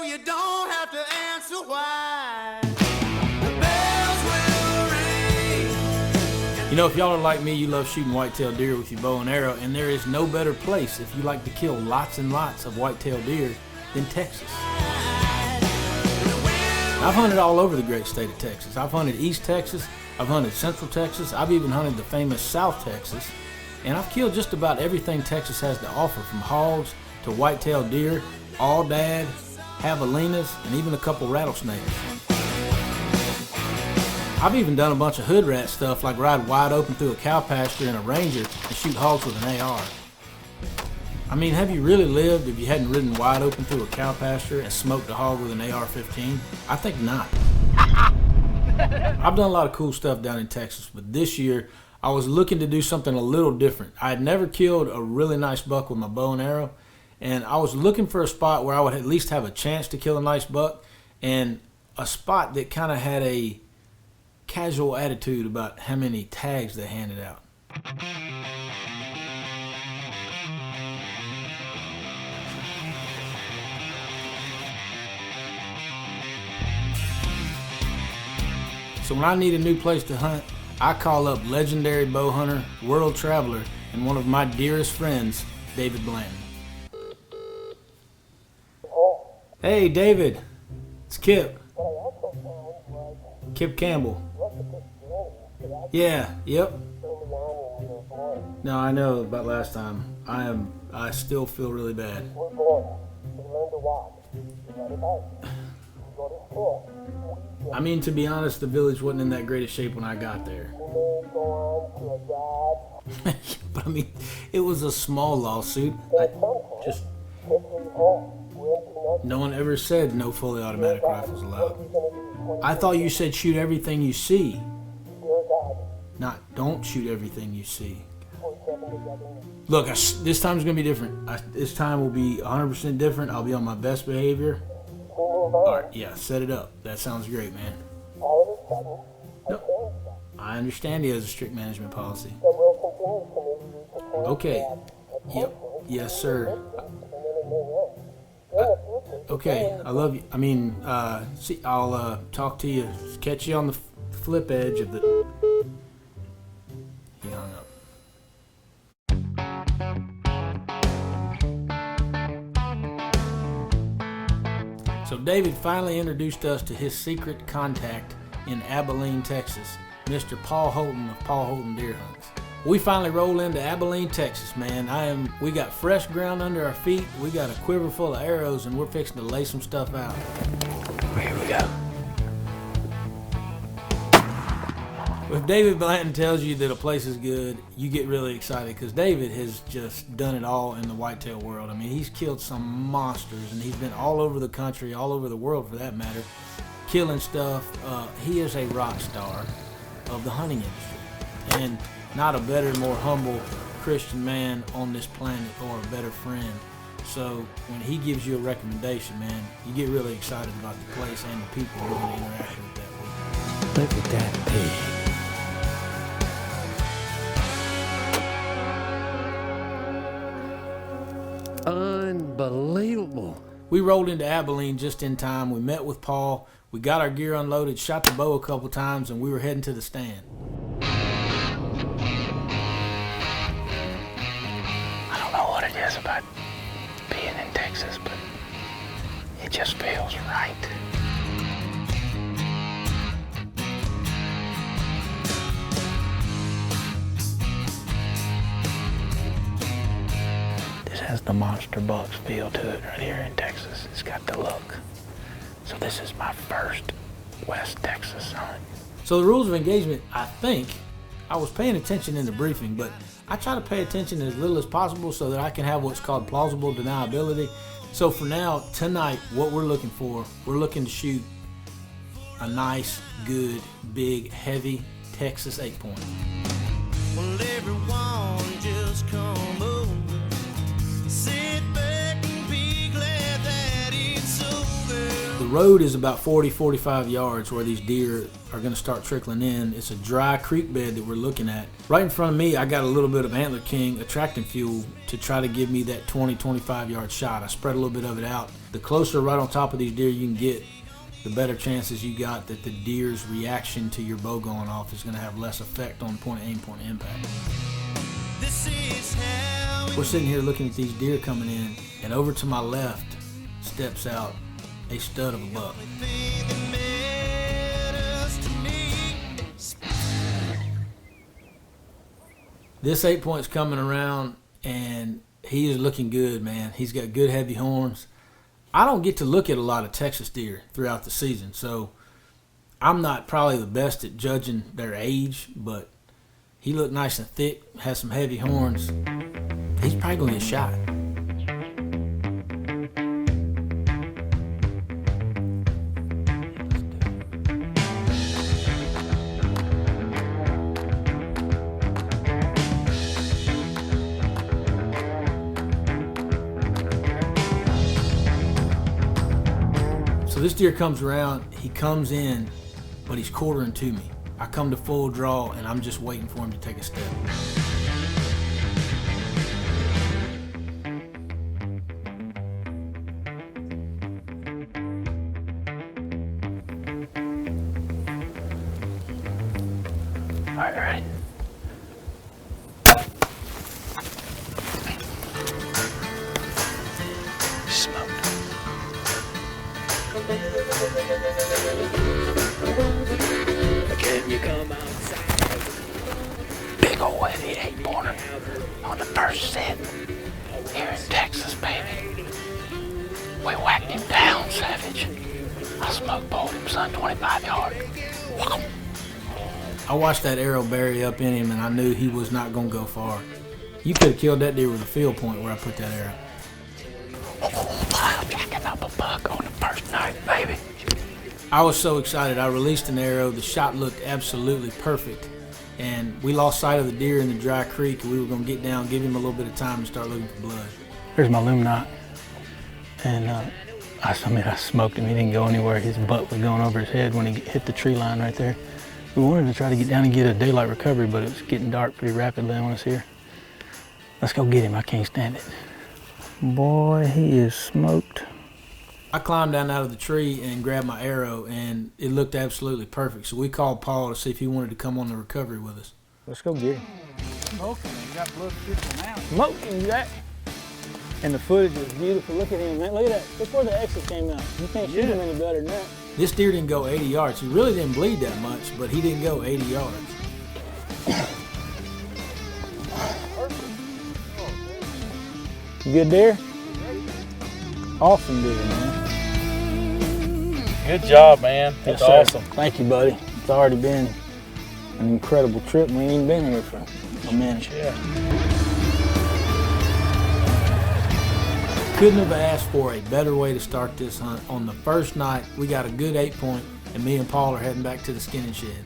so you don't have to answer why. The bells will ring. You know, if y'all are like me, you love shooting white-tailed deer with your bow and arrow, and there is no better place if you like to kill lots and lots of white-tailed deer than Texas. I've hunted all over the great state of Texas. I've hunted East Texas, I've hunted Central Texas, I've even hunted the famous South Texas, and I've killed just about everything Texas has to offer, from hogs to white-tailed deer, aoudad, javelinas, and even a couple rattlesnakes. I've even done a bunch of hood rat stuff, like ride wide open through a cow pasture in a Ranger and shoot hogs with an AR. I mean, have you really lived if you hadn't ridden wide open through a cow pasture and smoked a hog with an AR-15? I think not. I've done a lot of cool stuff down in Texas, but this year I was looking to do something a little different. I had never killed a really nice buck with my bow and arrow, and I was looking for a spot where I would at least have a chance to kill a nice buck, and a spot that kind of had a casual attitude about how many tags they handed out. So when I need a new place to hunt, I call up legendary bow hunter, world traveler, and one of my dearest friends, David Blanton. Hey, David. It's Kip. Kip Campbell. Yeah, yep. No, I know about last time. I still feel really bad. I mean, to be honest, the village wasn't in that great a shape when I got there. But I mean, it was a small lawsuit. No one ever said no fully automatic rifles allowed. I thought you said shoot everything you see. Not don't shoot everything you see. Look, this time's going to be different. This time will be 100% different. I'll be on my best behavior. Alright, yeah, set it up. That sounds great, man. No, I understand he has a strict management policy. Okay. Yep. Yes, sir. Okay, I love you. I mean, see, I'll talk to you. Catch you on the flip edge of the... He hung up. So David finally introduced us to his secret contact in Abilene, Texas, Mr. Paul Holton of Paul Holton Deer Hunts. We finally roll into Abilene, Texas, man. We got fresh ground under our feet, we got a quiver full of arrows, and we're fixing to lay some stuff out. Here we go. If David Blanton tells you that a place is good, you get really excited, because David has just done it all in the whitetail world. I mean, he's killed some monsters, and he's been all over the country, all over the world for that matter, killing stuff. He is a rock star of the hunting industry, and not a better, more humble Christian man on this planet, or a better friend. So when he gives you a recommendation, man, you get really excited about the place and the people who are going to interact with that week. Look at that pig. Unbelievable. We rolled into Abilene just in time. We met with Paul. We got our gear unloaded, shot the bow a couple times, and we were heading to the stand. I don't know what it is about being in Texas, but it just feels right. This has the monster bucks feel to it right here in Texas. It's got the look. So this is my first West Texas hunt. So the rules of engagement, I think, I was paying attention in the briefing, but I try to pay attention as little as possible so that I can have what's called plausible deniability. So for now, tonight, what we're looking for, we're looking to shoot a nice, good, big, heavy Texas 8-point. Well, everyone just come over. Sit back and be glad that it's over. The road is about 40-45 yards where these deer are going to start trickling in. It's a dry creek bed that we're looking at. Right in front of me, I got a little bit of Antler King attractant fuel to try to give me that 20-25 yard shot. I spread a little bit of it out. The closer right on top of these deer you can get, the better chances you got that the deer's reaction to your bow going off is going to have less effect on point of aim, point of impact. We're sitting here looking at these deer coming in, and over to my left steps out a stud of a buck. This 8-point's coming around, and he is looking good, man. He's got good heavy horns. I don't get to look at a lot of Texas deer throughout the season, so I'm not probably the best at judging their age, but he looked nice and thick, has some heavy horns. He's probably going to get shot. So this deer comes around, he comes in, but he's quartering to me. I come to full draw, and I'm just waiting for him to take a step. All right, ready? Smoked. Can you come outside? Big ol' heavy 8-pointer on the first set here in Texas, baby. We whacked him down, savage. I smoke bowled him, son, 25 yard. I watched that arrow bury up in him, and I knew he was not going to go far. You could have killed that deer with a field point where I put that arrow. I'm jacking up a buck on the first night, baby. I was so excited. I released an arrow. The shot looked absolutely perfect. And we lost sight of the deer in the dry creek, and we were going to get down, give him a little bit of time to start looking for blood. Here's my loom knot. And I smoked him. He didn't go anywhere. His butt was going over his head when he hit the tree line right there. We wanted to try to get down and get a daylight recovery, but it was getting dark pretty rapidly on us here. Let's go get him. I can't stand it. Boy, he is smoked. I climbed down out of the tree and grabbed my arrow, and it looked absolutely perfect. So we called Paul to see if he wanted to come on the recovery with us. Let's go get him. Smoking, you got blood dripping out. Smoking, Jack. And the footage was beautiful. Look at him, man. Look at that. Look where the exit came out. You can't shoot him any better than that. This deer didn't go 80 yards. He really didn't bleed that much, but he didn't go 80 yards. Good deer? Awesome deer, man. Good job, man. That's awesome. Thank you, buddy. It's already been an incredible trip. We ain't even been here for a minute. Yeah. Couldn't have asked for a better way to start this hunt. On the first night, we got a good 8-point, and me and Paul are heading back to the skinning shed.